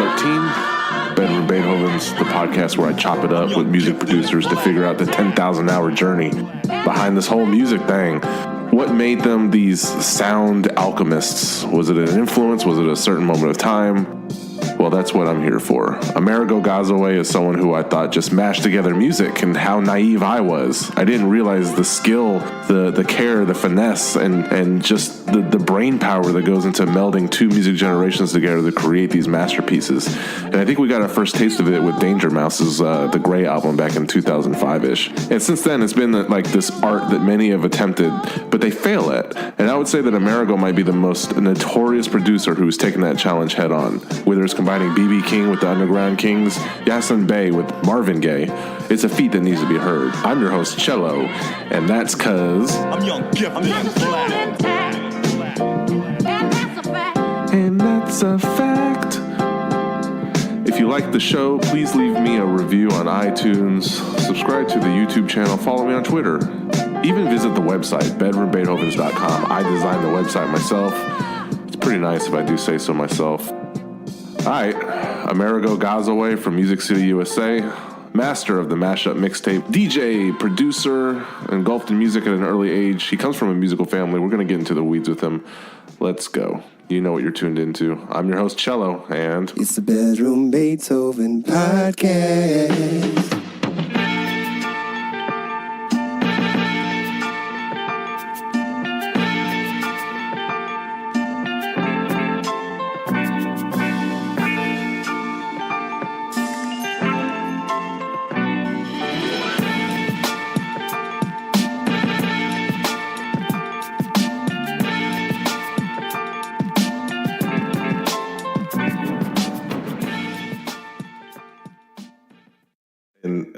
13, Beethovens, the podcast where I chop it up with music producers to figure out the 10,000 hour journey behind this whole music thing. What made them these sound alchemists? Was it an influence? Was it a certain moment of time? Well, that's what I'm here for. Amerigo Gazaway is someone who I thought just mashed together music, and how naive I was. I didn't realize the skill, the care, the finesse, and just the brain power that goes into melding two music generations together to create these masterpieces. And I think we got our first taste of it with Danger Mouse's The Grey album back in 2005-ish. And since then, it's been like this art that many have attempted, but they fail at. And I would say that Amerigo might be the most notorious producer who's taken that challenge head on, whether it's combining B.B. King with the Underground Kings, Yasin Bey with Marvin Gaye. It's a feat that needs to be heard. I'm your host, Cello, and that's cause I'm young, gifted, and black. And that's a fact. If you like the show, please leave me a review on iTunes, subscribe to the YouTube channel, follow me on Twitter, even visit the website, bedroombeethovens.com. I designed the website myself. It's pretty nice if I do say so myself. All right, Amerigo Gazaway from Music City, USA, master of the mashup mixtape, DJ, producer, engulfed in music at an early age. He comes from a musical family. We're going to get into the weeds with him. Let's go. You know what you're tuned into. I'm your host, Cello, and it's the Bedroom Beethoven Podcast.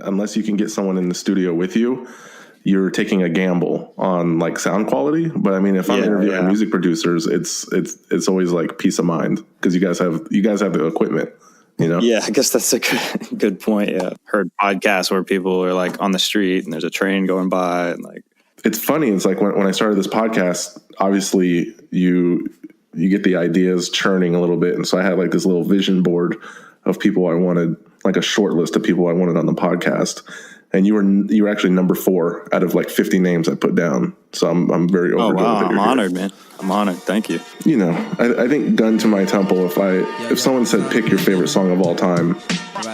Unless you can get someone in the studio with you, you're taking a gamble on like sound quality. But I mean, if I'm interviewing music producers, it's always like peace of mind because you guys have the equipment, you know? Yeah, I guess that's a good point. Yeah, heard podcasts where people are like on the street and there's a train going by and like. It's funny. It's like when I started this podcast, obviously you get the ideas churning a little bit, and so I had like this little vision board of people I wanted. Like a short list of people I wanted on the podcast, and you were actually number 4 out of like 50 names I put down. So I'm very overjoyed. Oh wow, I'm honored, man. I'm honored. Thank you. You know, I think gun to my temple. If someone said pick your favorite song of all time,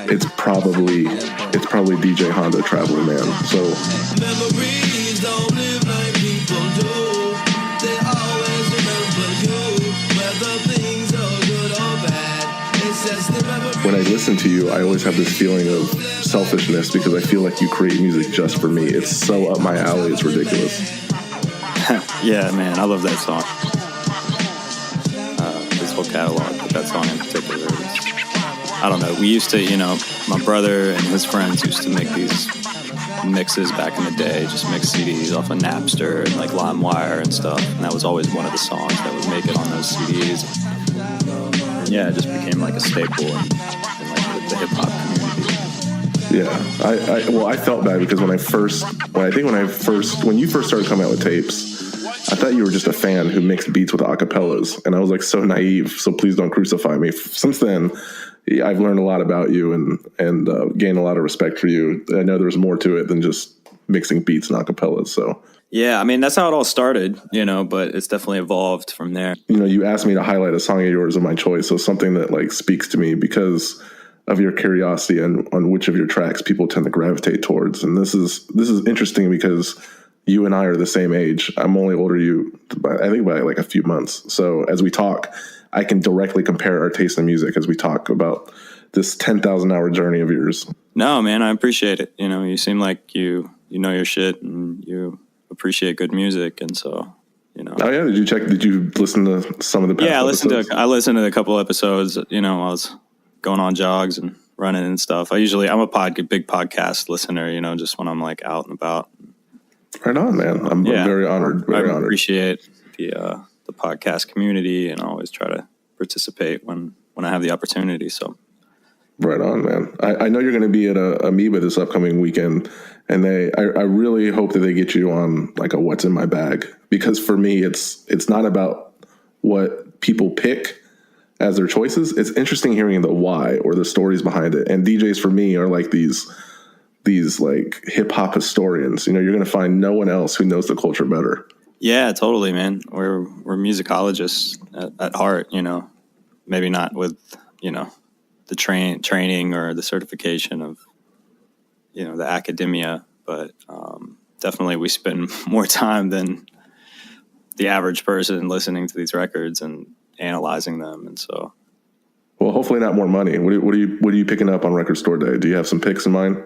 it's probably DJ Honda Traveling Man. So. Memories don't live like people do. They always remember you, whether things are good or bad. It's just the memory. When I listen to you, I always have this feeling of selfishness because I feel like you create music just for me. It's so up my alley, it's ridiculous. Yeah, man, I love that song. This whole catalog, but that song in particular I don't know. We used to, my brother and his friends used to make these mixes back in the day, just mix CDs off of Napster and like LimeWire and stuff. And that was always one of the songs that would make it on those CDs. Yeah, it just became like a staple in like the hip hop community. Yeah, I felt bad because when you first started coming out with tapes, I thought you were just a fan who mixed beats with acapellas, and I was like so naive. So please don't crucify me. Since then, I've learned a lot about you and gained a lot of respect for you. I know there's more to it than just mixing beats and acapellas. So. Yeah, I mean, that's how it all started, but it's definitely evolved from there. You asked me to highlight a song of yours of my choice, so something that like speaks to me because of your curiosity and on which of your tracks people tend to gravitate towards. And this is interesting because you and I are the same age. I'm only older than you, I think, by like a few months. So as we talk, I can directly compare our taste in music as we talk about this 10,000 hour journey of yours. No, man, I appreciate it. You seem like you know your shit and you appreciate good music, and so Oh yeah, did you listen to some of the past episodes? I listened to a couple episodes. I was going on jogs and running and stuff. I'm a big podcast listener. Just when I'm like out and about. Right on, man. I'm very honored. I appreciate the podcast community, and I always try to participate when I have the opportunity. So. Right on, man. I know you're going to be at Amoeba this upcoming weekend, and I really hope that they get you on like a what's in my bag, because for me it's not about what people pick, as their choices, it's interesting hearing the why or the stories behind it. And DJs for me are like these like hip hop historians. You're going to find no one else who knows the culture better. Yeah, totally, man. We're musicologists at heart, maybe not with, the training or the certification of, the academia, but definitely we spend more time than the average person listening to these records and analyzing them. And so, well, hopefully not more money. What are you picking up on Record Store Day? Do you have some picks in mind?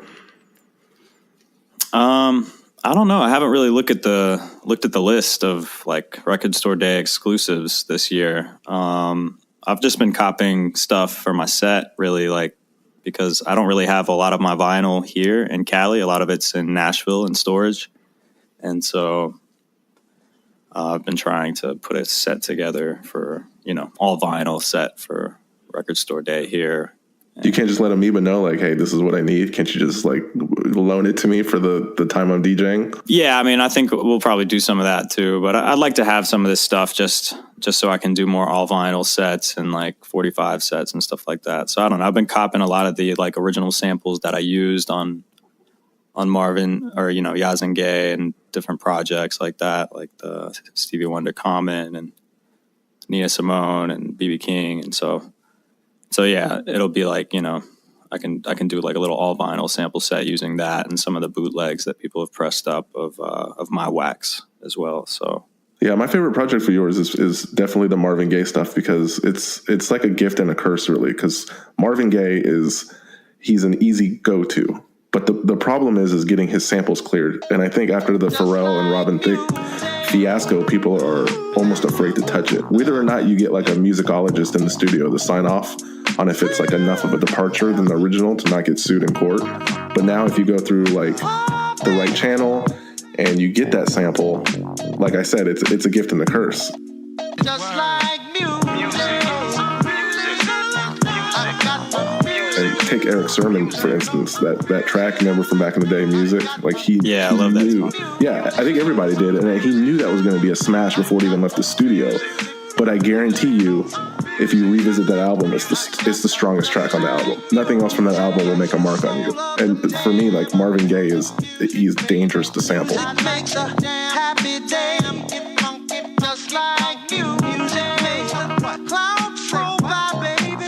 I don't know. I haven't really looked at the list of like Record Store Day exclusives this year. I've just been copying stuff for my set, really, like, because I don't really have a lot of my vinyl here in Cali. A lot of it's in Nashville in storage. And so I've been trying to put a set together for, all vinyl set for Record Store Day here. You can't just let Amoeba know, like, hey, this is what I need. Can't you just, like, loan it to me for the time I'm DJing? Yeah, I mean, I think we'll probably do some of that, too. But I'd like to have some of this stuff just so I can do more all-vinyl sets and, like, 45 sets and stuff like that. So, I don't know. I've been copying a lot of the, like, original samples that I used on Marvin or, Yaz and Gay and different projects like that, like the Stevie Wonder Common and Nina Simone and B.B. King. And so yeah, it'll be like, I can do like a little all vinyl sample set using that and some of the bootlegs that people have pressed up of my wax as well. So yeah, my favorite project for yours is definitely the Marvin Gaye stuff, because it's like a gift and a curse, really, because Marvin Gaye he's an easy go-to. But the problem is getting his samples cleared. And I think after the Pharrell and Robin Thicke fiasco, people are almost afraid to touch it. Whether or not you get like a musicologist in the studio to sign off on if it's like enough of a departure than the original to not get sued in court. But now if you go through like the right channel and you get that sample, like I said, it's a gift and a curse. Just like And take Eric Sermon, for instance, that track, remember, from back in the day, Music? Like I love that song. Yeah, I think everybody did. And he knew that was going to be a smash before it even left the studio. But I guarantee you, if you revisit that album, it's the strongest track on the album. Nothing else from that album will make a mark on you. And for me, like, Marvin Gaye he's dangerous to sample. that makes a happy day. Just like music makes clouds flow by, baby.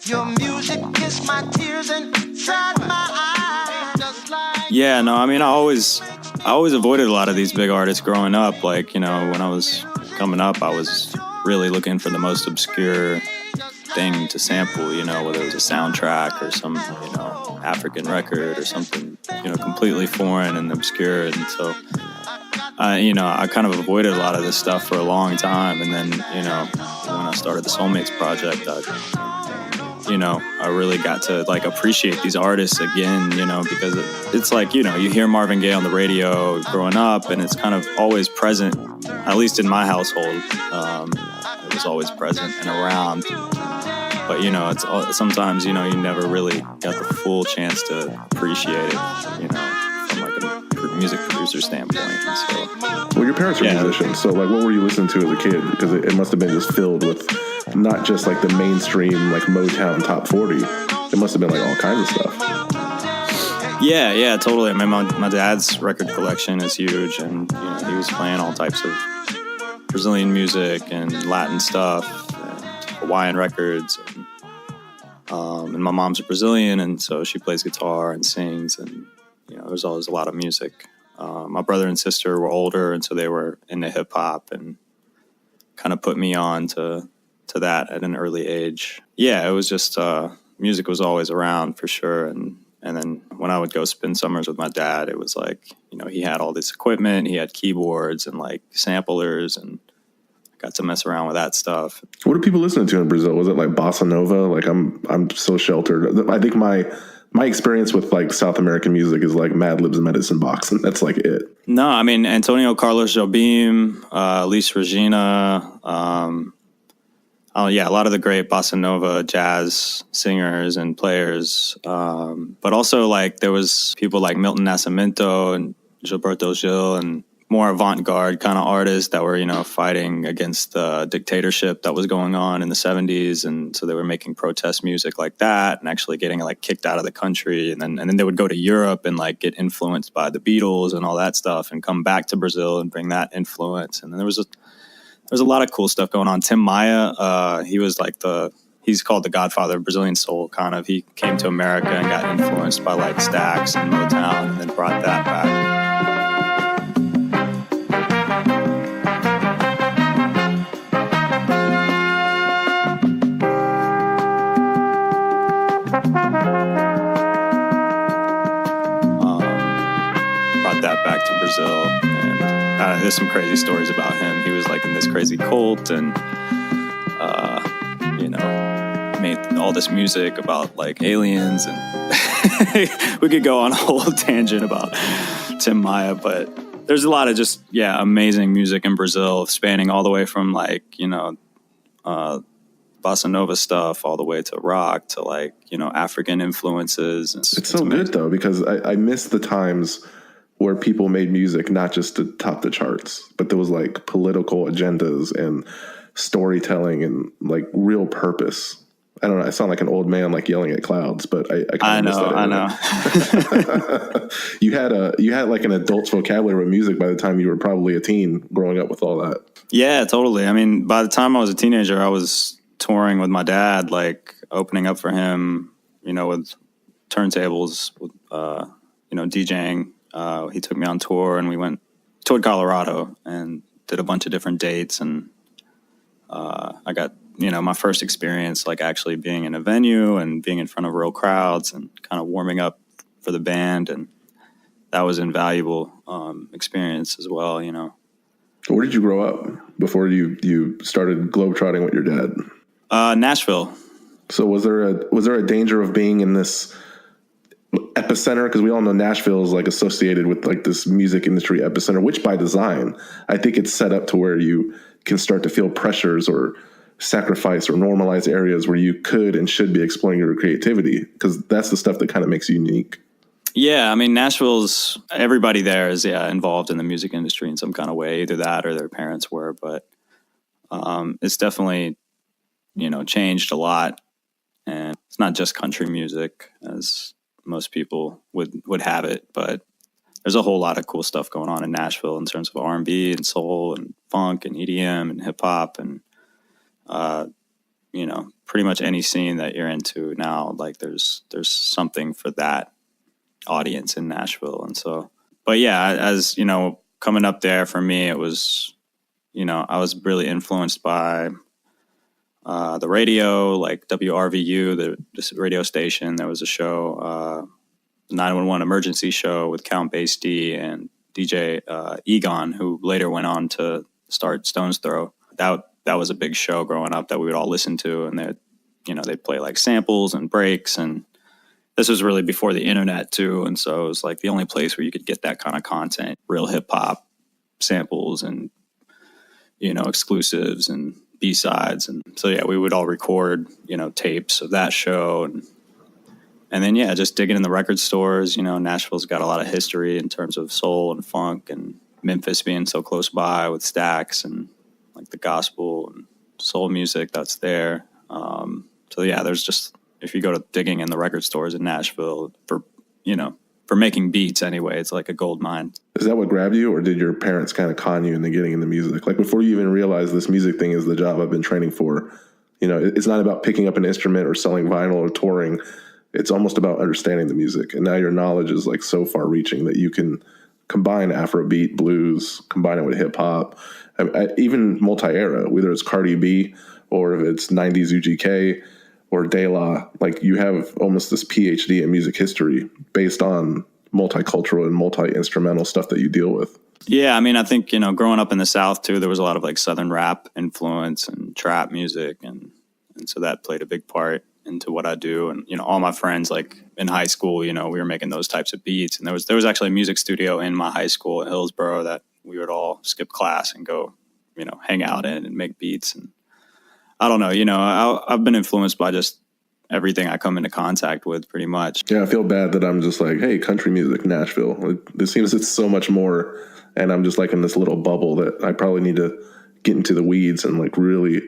Your music is my tears inside my eyes. Just like yeah, no, I mean, I always avoided a lot of these big artists growing up. Like, when I was coming up, I was really looking for the most obscure thing to sample, whether it was a soundtrack or some, African record or something, completely foreign and obscure. And so, I kind of avoided a lot of this stuff for a long time. And then, when I started the Soulmates project, I really got to like appreciate these artists again, because it's like, you hear Marvin Gaye on the radio growing up and it's kind of always present, at least in my household. It was always present and around. But, it's sometimes, you never really got the full chance to appreciate it, from like a music producer standpoint. And so, well, your parents were musicians, so like, what were you listening to as a kid? Because it must have been just filled with not just like the mainstream, like Motown top 40. It must have been like all kinds of stuff. Yeah, totally. I mean, my dad's record collection is huge, and he was playing all types of Brazilian music and Latin stuff, and Hawaiian records. And my mom's a Brazilian, and so she plays guitar and sings, and there's always a lot of music. My brother and sister were older, and so they were into hip hop and kind of put me on to that at an early age. Yeah, it was just music was always around for sure. And then when I would go spend summers with my dad, it was like, he had all this equipment, he had keyboards and like samplers, and I got to mess around with that stuff. What are people listening to in Brazil? Was it like bossa nova? Like I'm so sheltered. I think my experience with like South American music is like Mad Libs and Medicine Box, and that's like it. No, I mean, Antonio Carlos Jobim, Elis Regina, a lot of the great bossa nova jazz singers and players. But also like there was people like Milton Nascimento and Gilberto Gil and more avant-garde kind of artists that were, fighting against the dictatorship that was going on in the 70s. And so they were making protest music like that and actually getting like kicked out of the country. And then they would go to Europe and like get influenced by the Beatles and all that stuff and come back to Brazil and bring that influence. And then there was a lot of cool stuff going on. Tim Maia, he was like he's called the godfather of Brazilian soul, kind of. He came to America and got influenced by like Stax and Motown and then brought that back. Brought that back to Brazil, and there's some crazy stories about him. He was like in this crazy cult and made all this music about like aliens, and we could go on a whole tangent about Tim Maia, but there's a lot of just amazing music in Brazil, spanning all the way from like bossa nova stuff all the way to rock to like African influences. It's so good though, because I miss the times where people made music not just to top the charts, but there was like political agendas and storytelling and like real purpose. I don't know. I sound like an old man, like yelling at clouds, but I kind of miss that. I know. You had like an adult's vocabulary with music by the time you were probably a teen, growing up with all that. Yeah, totally. I mean, by the time I was a teenager, I was touring with my dad, like opening up for him, with turntables, with DJing. He took me on tour, and we toured Colorado and did a bunch of different dates, and I got my first experience like actually being in a venue and being in front of real crowds and kind of warming up for the band, and that was invaluable experience as well. Where did you grow up before you started globetrotting with your dad? Nashville. So was there a danger of being in this epicenter? Because we all know Nashville is like associated with like this music industry epicenter, which by design, I think it's set up to where you can start to feel pressures or sacrifice or normalize areas where you could and should be exploring your creativity, because that's the stuff that kind of makes you unique. Yeah, I mean, Nashville's, everybody there is involved in the music industry in some kind of way, either that or their parents were, but it's definitely, changed a lot. And it's not just country music as most people would have it, but there's a whole lot of cool stuff going on in Nashville in terms of R&B and soul and funk and EDM and hip hop and pretty much any scene that you're into now, like there's something for that audience in Nashville. And so, but yeah, as coming up there for me, it was, I was really influenced by the radio, like WRVU, this radio station. There was a show, 911 emergency show with Count Basie and DJ Egon, who later went on to start Stone's Throw. That was a big show growing up that we would all listen to, and they'd play like samples and breaks, and this was really before the internet too, and so it was like the only place where you could get that kind of content, real hip hop samples and exclusives and B-sides. And so we would all record tapes of that show, and then just digging in the record stores. Nashville's got a lot of history in terms of soul and funk, and Memphis being so close by with Stax and like the gospel and soul music that's there. There's just, if you go to digging in the record stores in Nashville for making beats anyway, it's like a gold mine. Is that what grabbed you, or did your parents kind of con you into getting into music? Like before you even realize this music thing is the job I've been training for, it's not about picking up an instrument or selling vinyl or touring. It's almost about understanding the music. And now your knowledge is like so far reaching that you can combine Afrobeat, blues, combine it with hip hop, even multi-era, whether it's Cardi B or if it's 90s UGK or De La. Like you have almost this PhD in music history based on multicultural and multi-instrumental stuff that you deal with. Yeah, I mean, I think, growing up in the South too, there was a lot of like Southern rap influence and trap music. And so that played a big part into what I do. And, all my friends, like in high school, we were making those types of beats. And there was actually a music studio in my high school in Hillsborough that we would all skip class and go, hang out in and make beats. And I don't know, I've been influenced by just everything I come into contact with pretty much. Yeah, I feel bad that I'm just like, hey, country music, Nashville. It seems it's so much more and I'm just like in this little bubble that I probably need to get into the weeds and like really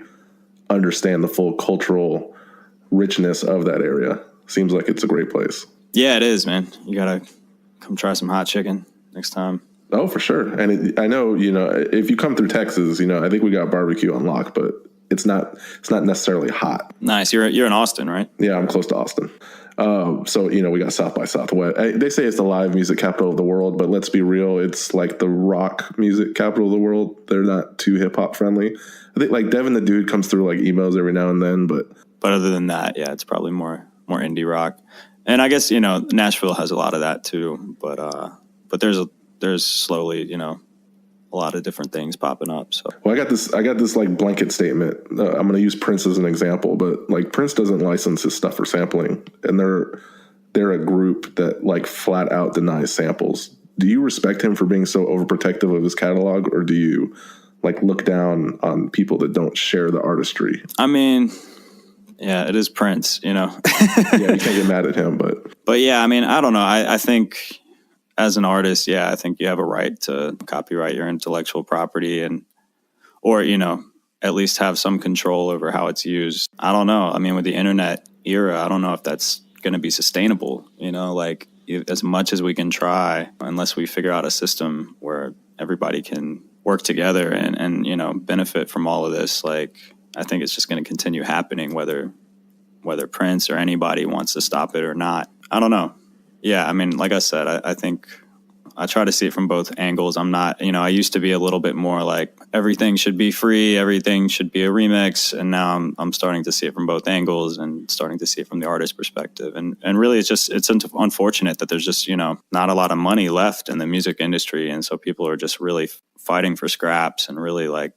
understand the full cultural richness of that area. Seems like it's a great place. Yeah, it is, man. You gotta come try some hot chicken next time. Oh, for sure. And I know, if you come through Texas, I think we got barbecue on lock, but it's not necessarily hot. Nice. You're in Austin, right? Yeah, I'm close to Austin. So, we got South by Southwest. They say it's the live music capital of the world, but let's be real. It's like the rock music capital of the world. They're not too hip hop friendly. I think like Devin the Dude comes through like emails every now and then, but other than that, yeah, it's probably more indie rock. And I guess, Nashville has a lot of that too, but there's slowly, a lot of different things popping up. So, well, I got this like blanket statement. I'm going to use Prince as an example, but like Prince doesn't license his stuff for sampling, and they're a group that like flat out denies samples. Do you respect him for being so overprotective of his catalog, or do you like look down on people that don't share the artistry? I mean, yeah, it is Prince, Yeah, you can't get mad at him, but yeah, I mean, I don't know. I think as an artist, yeah, I think you have a right to copyright your intellectual property or at least have some control over how it's used. I don't know. I mean, with the internet era, I don't know if that's going to be sustainable, like as much as we can try, unless we figure out a system where everybody can work together and benefit from all of this. Like, I think it's just going to continue happening, whether Prince or anybody wants to stop it or not. I don't know. Yeah, I mean, like I said, I think I try to see it from both angles. I'm not, I used to be a little bit more like everything should be free, everything should be a remix, and now I'm starting to see it from both angles and starting to see it from the artist perspective. And really, it's unfortunate that there's just not a lot of money left in the music industry, and so people are just really fighting for scraps and really like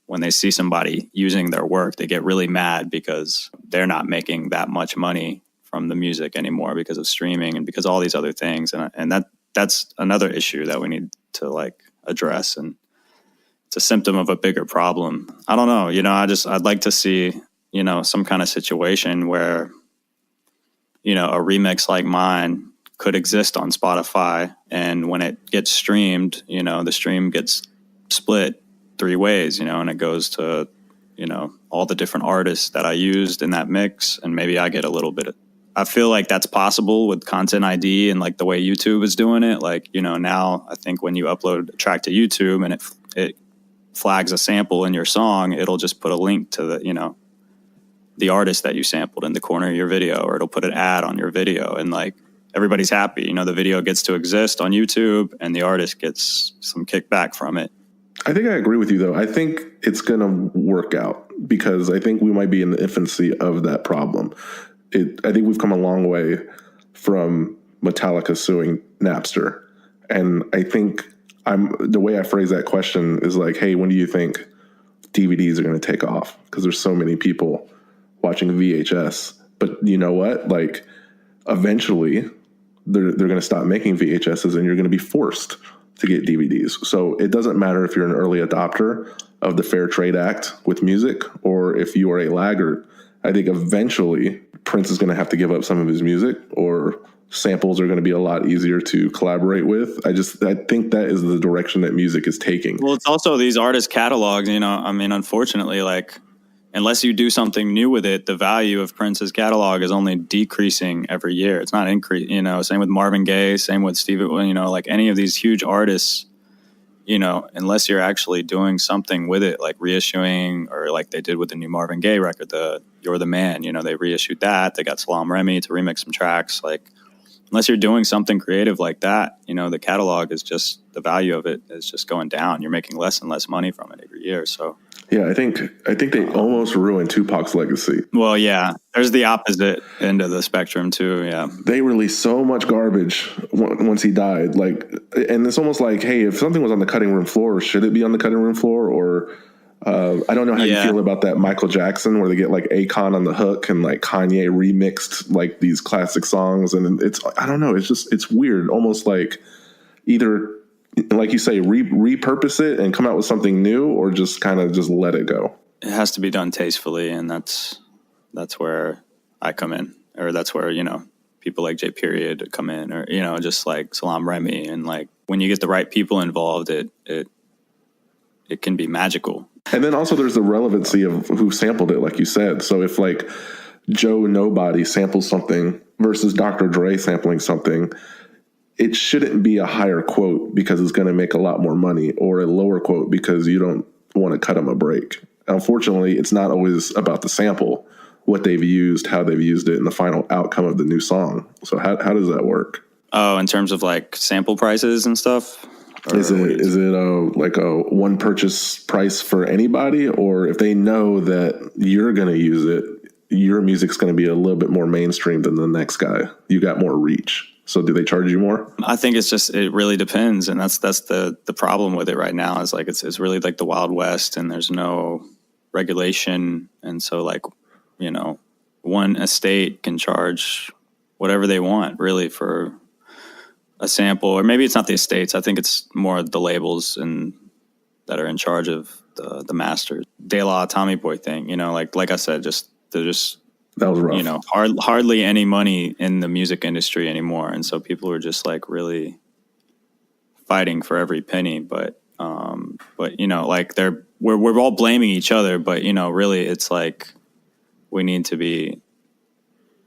when they see somebody using their work, they get really mad because they're not making that much money from the music anymore because of streaming and because all these other things. And that's another issue that we need to like address. And it's a symptom of a bigger problem. I don't know, I'd like to see, some kind of situation where, a remix like mine could exist on Spotify. And when it gets streamed, the stream gets split 3 ways, and it goes to, all the different artists that I used in that mix. And maybe I get a little bit of, I feel like that's possible with Content ID and like the way YouTube is doing it. Like, now I think when you upload a track to YouTube and it flags a sample in your song, it'll just put a link to the artist that you sampled in the corner of your video, or it'll put an ad on your video, and like everybody's happy. The video gets to exist on YouTube and the artist gets some kickback from it. I think I agree with you, though. I think it's going to work out because I think we might be in the infancy of that problem. I think we've come a long way from Metallica suing Napster. And I think the way I phrase that question is like, hey, when do you think DVDs are going to take off? Because there's so many people watching VHS. But you know what? Like, eventually, they're going to stop making VHSs and you're going to be forced to get DVDs. So it doesn't matter if you're an early adopter of the Fair Trade Act with music or if you are a laggard. I think eventually Prince is going to have to give up some of his music, or samples are going to be a lot easier to collaborate with. I think that is the direction that music is taking. Well, it's also these artist catalogs, I mean, unfortunately, like, unless you do something new with it, the value of Prince's catalog is only decreasing every year. It's not increasing, same with Marvin Gaye, same with Stevie, like any of these huge artists, unless you're actually doing something with it, like reissuing, or like they did with the new Marvin Gaye record, the You're the Man, they reissued that. They got Salam Remy to remix some tracks. Like, unless you're doing something creative like that, the catalog is just, the value of it is just going down. You're making less and less money from it every year. So, yeah, I think they almost ruined Tupac's legacy. Well, yeah, there's the opposite end of the spectrum too. Yeah, they released so much garbage once he died. Like, and it's almost like, hey, if something was on the cutting room floor, should it be on the cutting room floor? Or I don't know how you feel about that Michael Jackson, where they get like Akon on the hook and like Kanye remixed like these classic songs, and I don't know, it's weird, almost like either, like you say, repurpose it and come out with something new, or just kind of just let it go. It has to be done tastefully, and that's where I come in, or that's where people like J Period come in, or just like Salam Remy and like when you get the right people involved, it can be magical. And then also there's the relevancy of who sampled it, like you said. So if like Joe Nobody samples something versus Dr. Dre sampling something, it shouldn't be a higher quote because it's going to make a lot more money, or a lower quote because you don't want to cut them a break. Unfortunately, it's not always about the sample, what they've used, how they've used it, and the final outcome of the new song. So how does that work? Oh, in terms of like sample prices and stuff? Is it like a one purchase price for anybody? Or if they know that you're going to use it, your music's going to be a little bit more mainstream than the next guy. You got more reach. So do they charge you more? I think it really depends. And that's the problem with it right now is like, it's really like the Wild West and there's no regulation. And so like, you know, one estate can charge whatever they want really for a sample, or maybe it's not the estates. I think it's more the labels and that are in charge of the masters. De La Tommy Boy thing, you know, like I said, they're just, that was rough. You know, hardly any money in the music industry anymore. And so people are just like really fighting for every penny, but you know, like we're all blaming each other, but you know, really it's like we need to be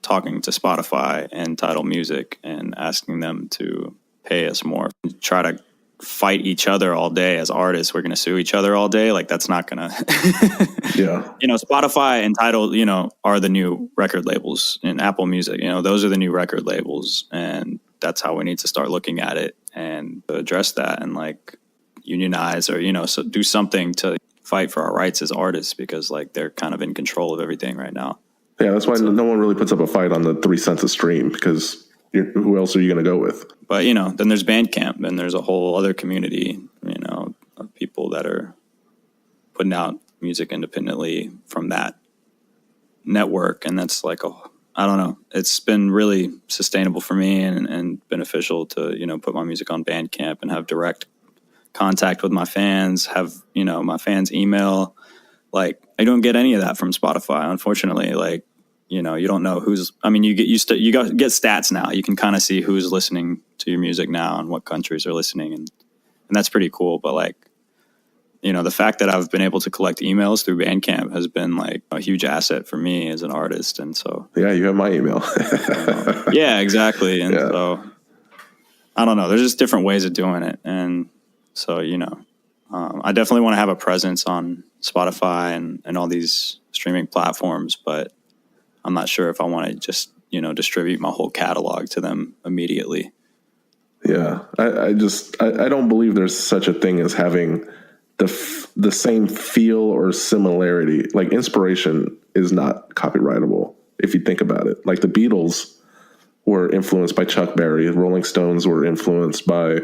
talking to Spotify and Tidal Music and asking them to pay us more. Try to fight each other all day as artists. We're going to sue each other all day. Like that's not going to, yeah. You know, Spotify and Tidal, you know, are the new record labels, and Apple Music, you know, those are the new record labels. And that's how we need to start looking at it and address that and like unionize or, you know, so do something to fight for our rights as artists, because like they're kind of in control of everything right now. Yeah, that's why no one really puts up a fight on the 3 cents a stream, because who else are you going to go with? But, you know, then there's Bandcamp, and there's a whole other community, you know, of people that are putting out music independently from that network. And that's like, I don't know, it's been really sustainable for me and beneficial to, you know, put my music on Bandcamp and have direct contact with my fans, have, you know, my fans email. Like, I don't get any of that from Spotify, unfortunately. Like, you know, you don't know who's, I mean, you get stats now. You can kind of see who's listening to your music now and what countries are listening. And that's pretty cool. But like, you know, the fact that I've been able to collect emails through Bandcamp has been like a huge asset for me as an artist. And so, yeah, you have my email. Yeah, exactly. And yeah. So I don't know, there's just different ways of doing it. And so, you know, I definitely want to have a presence on Spotify and all these streaming platforms, but I'm not sure if I want to just, you know, distribute my whole catalog to them immediately. Yeah. I don't believe there's such a thing as having the same feel or similarity. Like inspiration is not copyrightable if you think about it. Like the Beatles were influenced by Chuck Berry. Rolling Stones were influenced by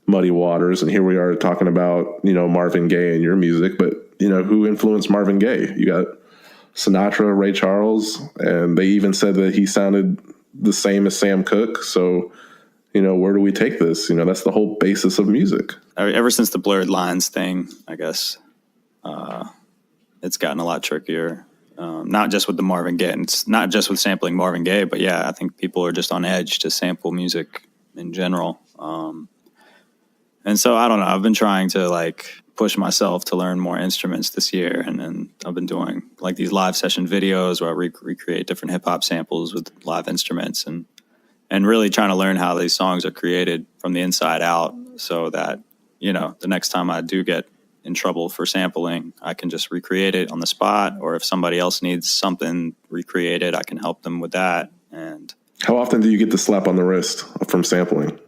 Muddy Waters. And here we are talking about, you know, Marvin Gaye and your music, but you know, who influenced Marvin Gaye? You got Sinatra, Ray Charles, and they even said that he sounded the same as Sam Cooke. So, you know, where do we take this? You know, that's the whole basis of music. Ever since the blurred lines thing, I guess, it's gotten a lot trickier. Not just with the Marvin Gaye, and it's not just with sampling Marvin Gaye, but yeah, I think people are just on edge to sample music in general. And so I don't know, I've been trying to like push myself to learn more instruments this year. And then I've been doing like these live session videos where I recreate different hip hop samples with live instruments and really trying to learn how these songs are created from the inside out, so that, you know, the next time I do get in trouble for sampling, I can just recreate it on the spot. Or if somebody else needs something recreated, I can help them with that. And how often do you get the slap on the wrist from sampling?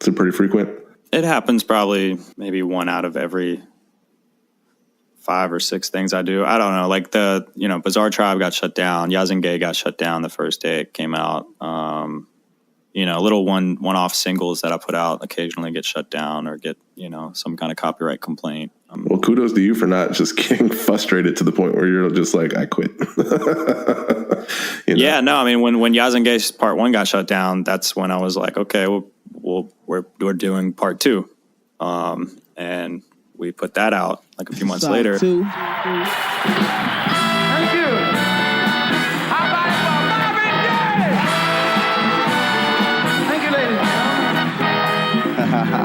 Is it pretty frequent? It happens probably maybe 1 out of every 5 or 6 things I do. I don't know. Like the, you know, Bizarre Tribe got shut down. Yazenge got shut down the first day it came out. You know, little one-off singles that I put out occasionally get shut down or get, you know, some kind of copyright complaint. Well, kudos to you for not just getting frustrated to the point where you're just like, I quit. You know? Yeah, no, I mean, when Yazenge's Part 1 got shut down, that's when I was like, okay, well, we're doing Part 2. And we put that out like a few months later. Thank you. How about for Marvin Gaye? Thank you, ladies and gentlemen.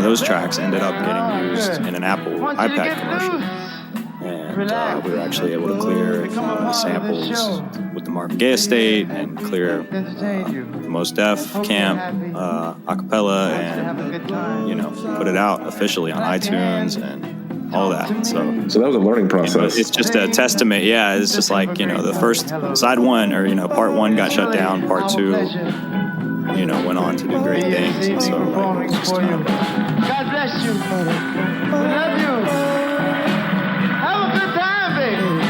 those tracks ended up getting used in an Apple iPad commercial. And we were actually able to clear the samples with the Marvin Gaye estate and clear the Mos Def camp acapella and, put it out officially on iTunes and all that. So that was a learning process. It's just a testament. Yeah, it's just like, the first side one or, part one got shut down. Part two, went on to do great things. And so it's just, God bless you. We love you. Have a good time, baby.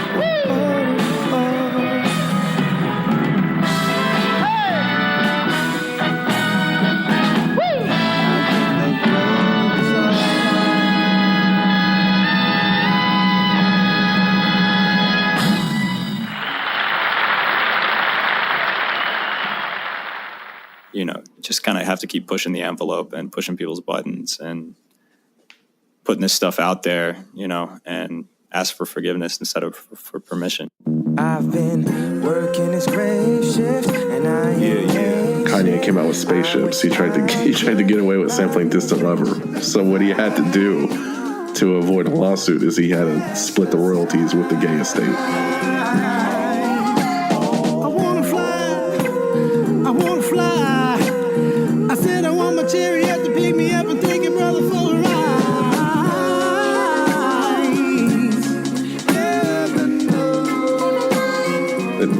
just kind of have to keep pushing the envelope and pushing people's buttons and putting this stuff out there, and ask for forgiveness instead of for permission. I've been working this grave shift and Kanye came out with Spaceships. He tried to get away with sampling Distant Lover. So what he had to do to avoid a lawsuit is he had to split the royalties with the Gaye estate.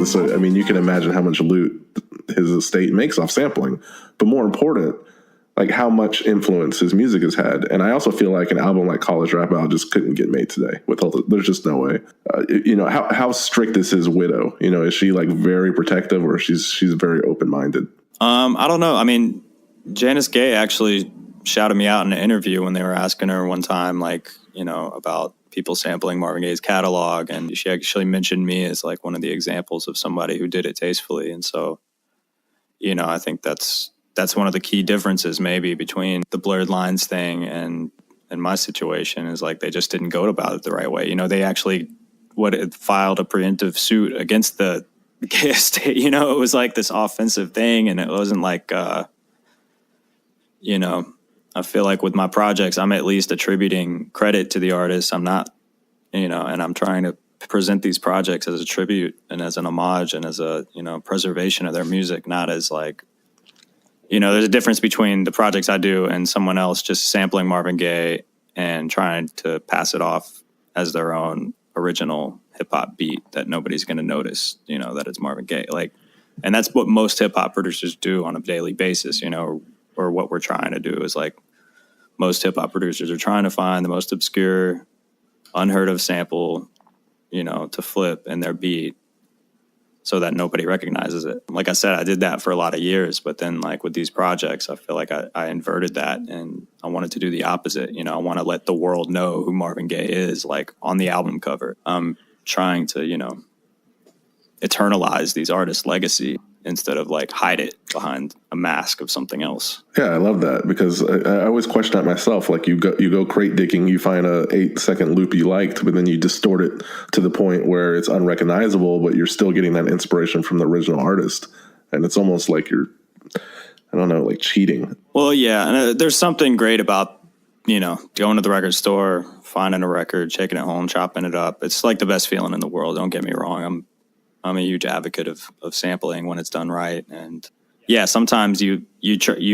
So, I mean, you can imagine how much loot his estate makes off sampling, but more important, like how much influence his music has had. And I also feel like an album like College Dropout just couldn't get made today. There's just no way. How strict is his widow? Is she like very protective, or she's very open minded? I don't know. I mean, Janice Gaye actually shouted me out in an interview when they were asking her one time, about people sampling Marvin Gaye's catalog, and she actually mentioned me as like one of the examples of somebody who did it tastefully. And so, I think that's one of the key differences maybe between the blurred lines thing and my situation is like they just didn't go about it the right way. They actually filed a preemptive suit against the Gaye estate. It was like this offensive thing, and it wasn't like I feel like with my projects, I'm at least attributing credit to the artist. I'm not, and I'm trying to present these projects as a tribute and as an homage and as a, preservation of their music, not as like, there's a difference between the projects I do and someone else just sampling Marvin Gaye and trying to pass it off as their own original hip hop beat that nobody's going to notice, that it's Marvin Gaye. Like, and that's what most hip hop producers do on a daily basis, or what we're trying to do is like most hip hop producers are trying to find the most obscure, unheard of sample, to flip in their beat so that nobody recognizes it. Like I said, I did that for a lot of years, but then like with these projects, I feel like I inverted that and I wanted to do the opposite. I want to let the world know who Marvin Gaye is, like on the album cover. I'm trying to, eternalize these artists' legacy instead of like hide it behind a mask of something else. Yeah, I love that because I always question that myself. Like you go crate digging, you find a 8-second loop you liked, but then you distort it to the point where it's unrecognizable, but you're still getting that inspiration from the original artist. And it's almost like you're, I don't know, like cheating. Well, yeah. And there's something great about, going to the record store, finding a record, taking it home, chopping it up. It's like the best feeling in the world. Don't get me wrong. I'm a huge advocate of sampling when it's done right. And yeah, sometimes you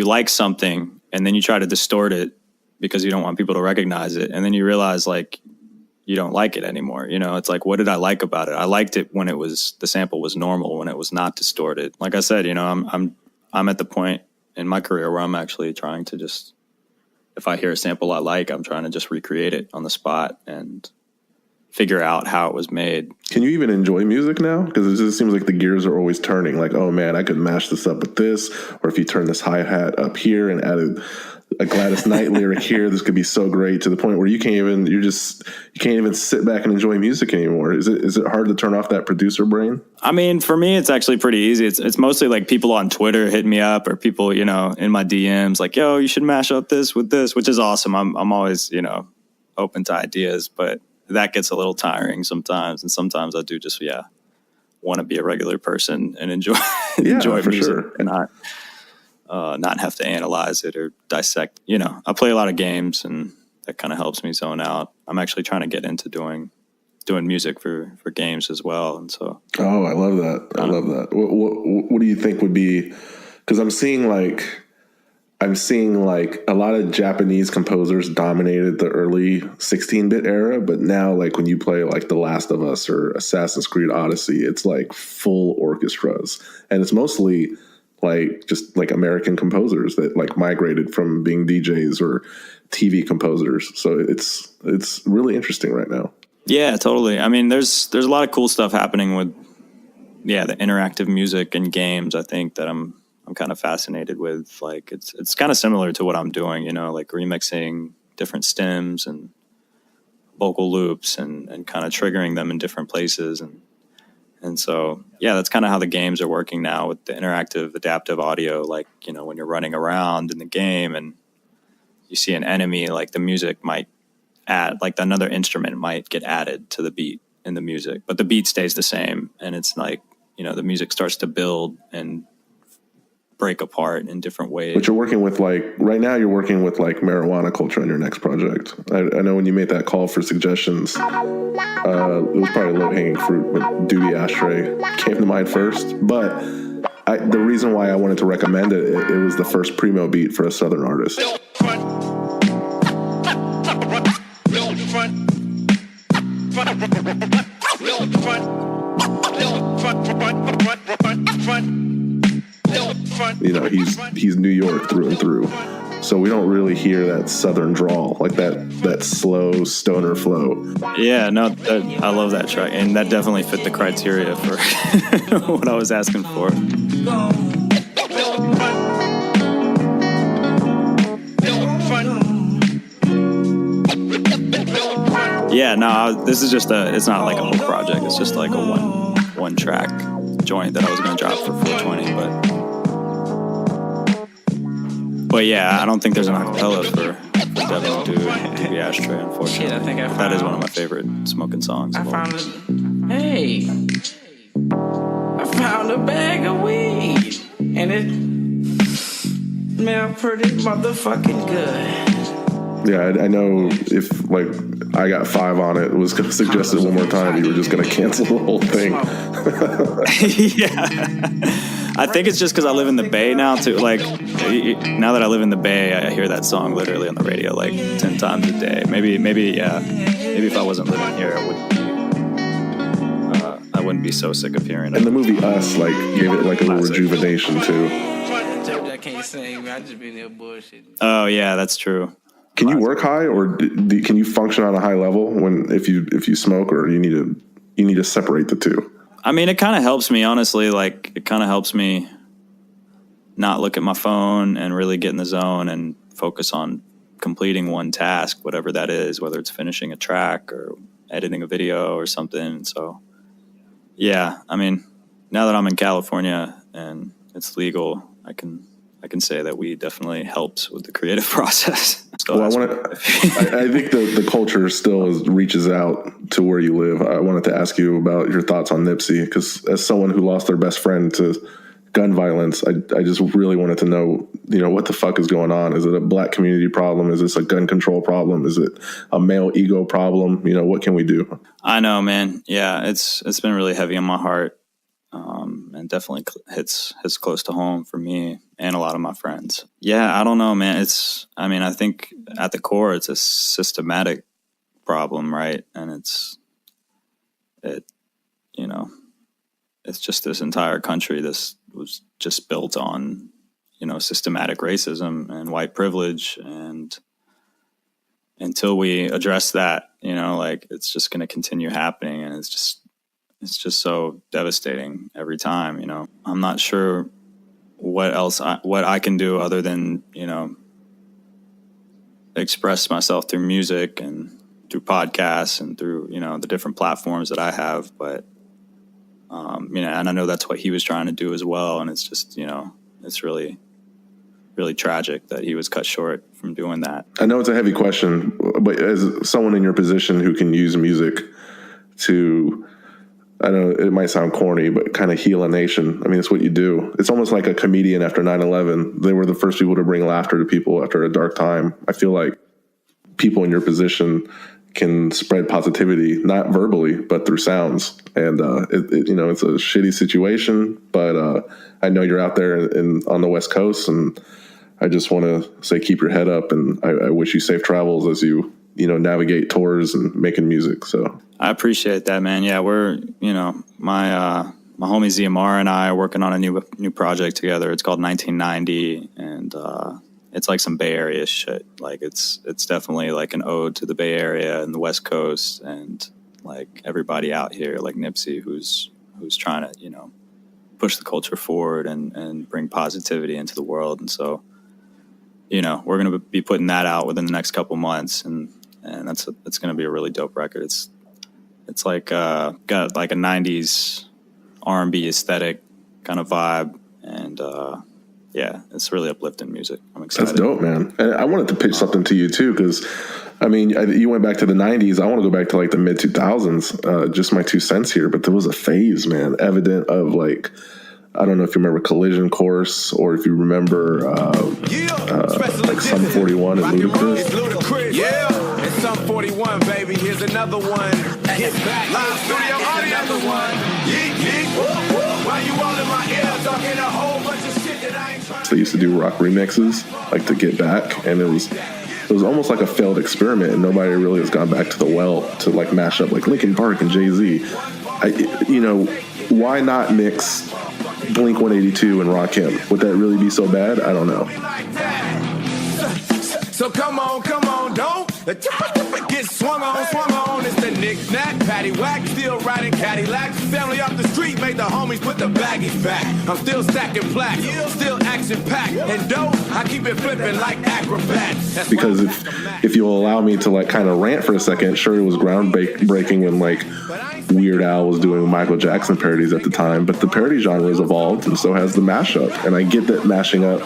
like something and then you try to distort it because you don't want people to recognize it. And then you realize like you don't like it anymore. It's like, what did I like about it? I liked it when the sample was normal, when it was not distorted. Like I said, I'm at the point in my career where I'm actually trying to just, if I hear a sample I like, I'm trying to just recreate it on the spot and figure out how it was made. Can you even enjoy music now? Because it just seems like the gears are always turning. Like, oh man, I could mash this up with this, or if you turn this hi-hat up here and added a Gladys Knight lyric here, this could be so great, to the point where you can't even sit back and enjoy music anymore. Is it hard to turn off that producer brain? I mean, for me, it's actually pretty easy. It's mostly like people on Twitter hitting me up, or people, in my DMs, like, yo, you should mash up this with this, which is awesome. I'm always, open to ideas, but that gets a little tiring sometimes. And sometimes I do just, want to be a regular person and enjoy for music. Sure. And not have to analyze it or dissect. I play a lot of games, and that kind of helps me zone out. I'm actually trying to get into doing music for games as well, and so. Oh, I love that. I love that. What do you think would be? Because I'm seeing like a lot of Japanese composers dominated the early 16-bit era, but now like when you play like The Last of Us or Assassin's Creed Odyssey, it's like full orchestras, and it's mostly like just like American composers that like migrated from being DJs or TV composers. So it's really interesting right now. Yeah, totally. I mean, there's a lot of cool stuff happening with the interactive music and games. I think that I'm kind of fascinated with. Like it's kind of similar to what I'm doing, like remixing different stems and vocal loops and kind of triggering them in different places. And so, that's kind of how the games are working now with the interactive adaptive audio. Like, when you're running around in the game and you see an enemy, like the music might add, like another instrument might get added to the beat in the music, but the beat stays the same. And it's like, the music starts to build and break apart in different ways. But you're working with right now you're working with marijuana culture on your next project. I know when you made that call for suggestions, it was probably low-hanging fruit, but Doobie Ashtray came to mind first. But the reason why I wanted to recommend it was the first primo beat for a Southern artist. He's New York through and through, so we don't really hear that Southern drawl, like that slow stoner flow. Yeah, no, I love that track, and that definitely fit the criteria for what I was asking for. Yeah, no, this is just it's not like a whole project. It's just like a one track joint that I was going to drop for 420, but yeah, I don't think there's an acapella for Devin to do Doobie Ashtray, unfortunately. Shit, I think that is one of my favorite smoking songs. I found a bag of weed, and it smelled pretty motherfucking good. Yeah, I know if I got 5 on it, was going to suggest it one more time, you were just going to cancel the whole thing. Yeah. I think it's just because I live in the Bay now, too. Like, now that I live in the Bay, I hear that song literally on the radio 10 times a day. Maybe if I wasn't living here, I wouldn't be so sick of hearing it. And the movie Us, gave it a little rejuvenation, too. I can't sing, I just been there bullshitting. Oh, yeah, that's true. Can you work high, or can you function on a high level if you smoke, or you need to separate the two? I mean, it kind of helps me, honestly. It kind of helps me not look at my phone and really get in the zone and focus on completing one task, whatever that is, whether it's finishing a track or editing a video or something. So, yeah, I mean, now that I'm in California and it's legal, I can say that weed definitely helps with the creative process. Well, I think the culture still reaches out to where you live. I wanted to ask you about your thoughts on Nipsey, because as someone who lost their best friend to gun violence, I just really wanted to know, what the fuck is going on? Is it a black community problem? Is this a gun control problem? Is it a male ego problem? What can we do? I know, man. Yeah, it's been really heavy on my heart. And definitely hits close to home for me and a lot of my friends. Yeah, I don't know, man. I think at the core, it's a systematic problem, right? And it's just this entire country. This was just built on, systematic racism and white privilege. And until we address that, it's just going to continue happening. And it's just so devastating every time, I'm not sure what I can do other than, express myself through music and through podcasts and through, the different platforms that I have. But, and I know that's what he was trying to do as well. And it's just, it's really, really tragic that he was cut short from doing that. I know it's a heavy question, but as someone in your position who can use music to I know it might sound corny, but kind of heal a nation. I mean, it's what you do. It's almost like a comedian after 9/11. They were the first people to bring laughter to people after a dark time. I feel like people in your position can spread positivity, not verbally, but through sounds. And, it's a shitty situation, but I know you're out there on the West Coast, and I just want to say keep your head up, and I wish you safe travels as you navigate tours and making music. So I appreciate that, man. Yeah, we're, my homie Xiomara and I are working on a new project together. It's called 1990, and it's like some Bay Area shit. Like it's definitely like an ode to the Bay Area and the West Coast, and like everybody out here, like Nipsey, who's trying to push the culture forward and bring positivity into the world. And so we're going to be putting that out within the next couple months, and it's going to be a really dope record. It's like got like a 90s R&B aesthetic kind of vibe, and it's really uplifting music. I'm excited. That's dope, man. And I wanted to pitch something to you too, because I mean, you went back to the 90s. I want to go back to like the mid 2000s. Just my 2 cents here, but there was a phase, man, evident of like, I don't know if you remember Collision Course, or if you remember like Sum 41 and Ludacris. Yeah, it's Sum 41, baby. Here's another one. Get back. Live studio audience. Another one. Yeet, yeet. Why you all in my ear talking a whole bunch of shit that I ain't trying to... They used to do rock remixes, like to get back, and it was almost like a failed experiment, and nobody really has gone back to the well to like mash up like Linkin Park and Jay-Z. Why not mix Blink-182 and Rakim? Would that really be so bad? I don't know. So come on, don't get swung on. It's the knick-knack, patty-whack, still riding Cadillac. Family off the street made the homies put the baggies back. I'm still stacking plaque, still action-packed. And dope, I keep it flipping like acrobats. Because if you'll allow me to like kind of rant for a second, sure, it was groundbreaking when like Weird Al was doing Michael Jackson parodies at the time, but the parody genre has evolved, and so has the mashup. And I get that mashing up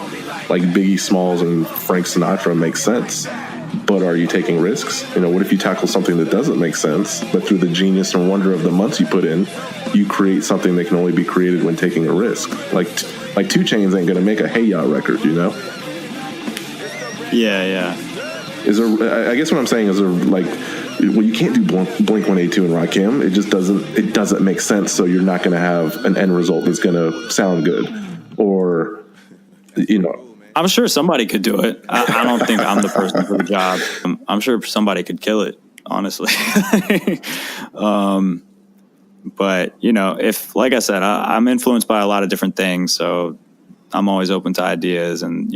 like Biggie Smalls and Frank Sinatra makes sense, but are you taking risks? What if you tackle something that doesn't make sense, but through the genius and wonder of the months you put in, you create something that can only be created when taking a risk? Like 2 Chainz ain't gonna make a Hey Ya record, Yeah. I guess what I'm saying is you can't do Blink-182 and Rakim. It doesn't make sense. So you're not going to have an end result that's going to sound good, or I'm sure somebody could do it. I don't think I'm the person for the job. I'm sure somebody could kill it, honestly. But if, like I said, I'm influenced by a lot of different things, so I'm always open to ideas. And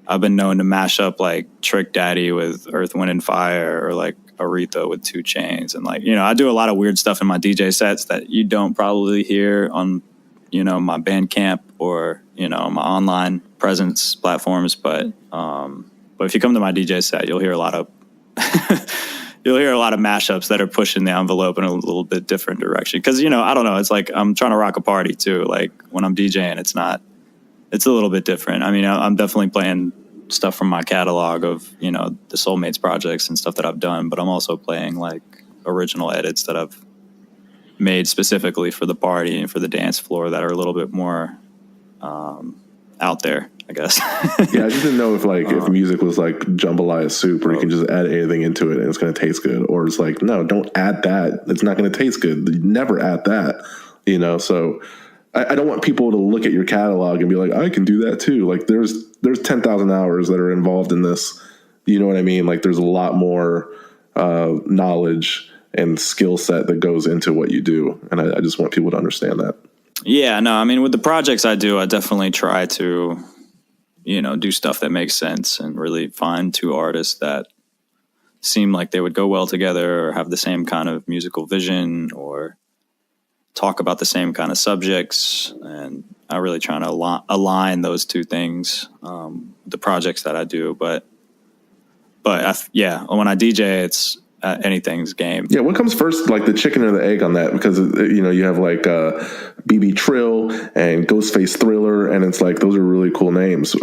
I've been known to mash up like Trick Daddy with Earth, Wind and Fire, or like Aretha with 2 Chainz. And like, I do a lot of weird stuff in my DJ sets that you don't probably hear on, my Bandcamp or, my online presence platforms. But if you come to my DJ set, you'll hear a lot of, mashups that are pushing the envelope in a little bit different direction. Cause I don't know. It's like, I'm trying to rock a party too. Like when I'm DJing, it's a little bit different. I mean, I'm definitely playing stuff from my catalog of, the Soulmates projects and stuff that I've done, but I'm also playing like original edits that I've made specifically for the party and for the dance floor that are a little bit more out there, I guess. Yeah, I just didn't know if music was like jambalaya soup, where you can just add anything into it and it's going to taste good, or it's like, no, don't add that. It's not going to taste good. You never add that, so... I don't want people to look at your catalog and be like, I can do that too. Like there's 10,000 hours that are involved in this. You know what I mean? Like there's a lot more knowledge and skill set that goes into what you do. And I just want people to understand that. Yeah, no, I mean, with the projects I do, I definitely try to, do stuff that makes sense and really find 2 artists that seem like they would go well together or have the same kind of musical vision or talk about the same kind of subjects. And I really try to align those 2 things, the projects that I do. But when I DJ, it's anything's game. Yeah, what comes first, like the chicken or the egg on that? Because, you have like BB Trill and Ghostface Thriller, and it's like, those are really cool names.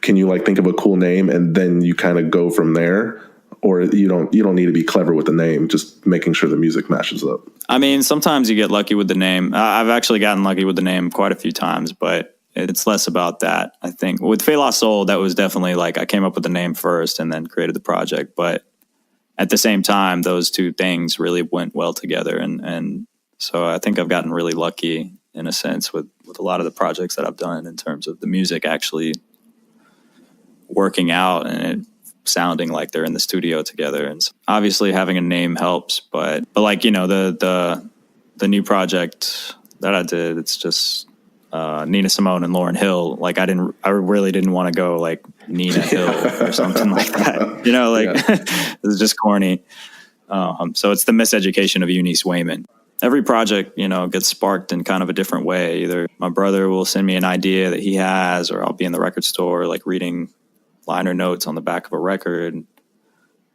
Can you like think of a cool name and then you kind of go from there? or you don't need to be clever with the name, just making sure the music matches up? I mean, sometimes you get lucky with the name. I've actually gotten lucky with the name quite a few times, but it's less about that. I think with Fela La Soul, that was definitely like I came up with the name first and then created the project. But at the same time, those two things really went well together. And so I think I've gotten really lucky in a sense with a lot of the projects that I've done in terms of the music actually working out and it sounding like they're in the studio together. And so obviously having a name helps, but like, you know, the new project that I did, it's just Nina Simone and Lauryn Hill. Like I really didn't want to go like Nina Hill or something like that, you know, like it's just corny. So it's the miseducation of Eunice Wayman. Every project, you know, gets sparked in kind of a different way. Either my brother will send me an idea that he has, or I'll be in the record store, like reading liner notes on the back of a record,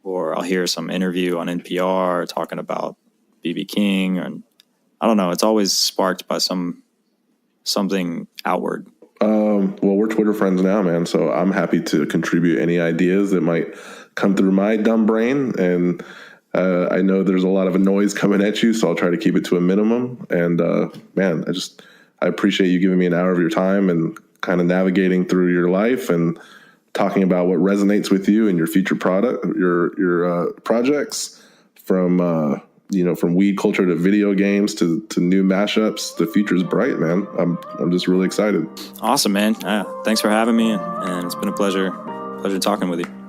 or I'll hear some interview on NPR talking about B.B. King, and I don't know. It's always sparked by something outward. Well, we're Twitter friends now, man. So I'm happy to contribute any ideas that might come through my dumb brain. And I know there's a lot of noise coming at you, so I'll try to keep it to a minimum. And man, I appreciate you giving me an hour of your time and kind of navigating through your life and talking about what resonates with you and your future your projects, from from weed culture to video games to new mashups. The future's bright, man. I'm just really excited. Awesome, man. Thanks for having me, and it's been a pleasure talking with you.